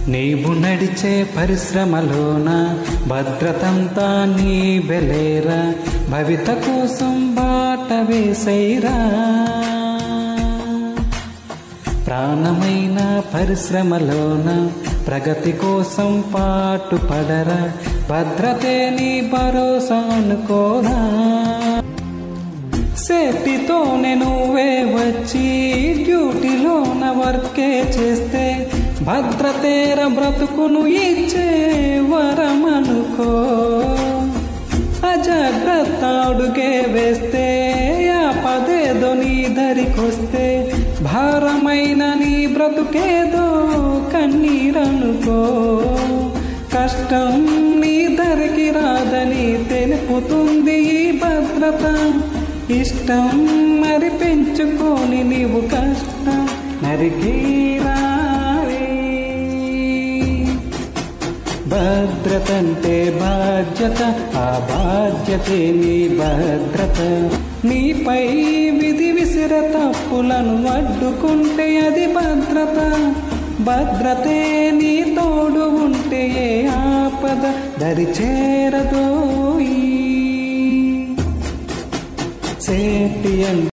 నీవు నడిచే పరిశ్రమలోన భద్రతంతా నీ బెలేరా, భవిత కోసం బాట వేసైరా. ప్రాణమైన పరిశ్రమలోన ప్రగతి కోసం పాటు పడరా, భద్రతే నీ భరోసా అనుకోరా. సేఫ్టీతోనే నువ్వే వచ్చి డ్యూటీలోన వర్కే చేస్తే, భద్రతేర బ్రతుకును ఇచ్చే వరమనుకో. అజాగ్రత్త అడుగే వేస్తే ఆపదేదో నీ దరికొస్తే, భారమైన నీ బ్రతుకేదో కన్నీరనుకో. కష్టం నీ దరికి రాదని తెలుపుతుంది ఈ భద్రత. ఇష్టం మరి పెంచుకొని నీవు కష్టం నరికేరా. భద్రత అంటే బాధ్యత, ఆ బాధ్యతే నీ భద్రత. నీపై విధి విసిర తప్పులను అడ్డుకుంటే అది భద్రత. భద్రతే నీ తోడు ఉంటే ఏ ఆపద దరి చేరదోయి. సేఫ్టీ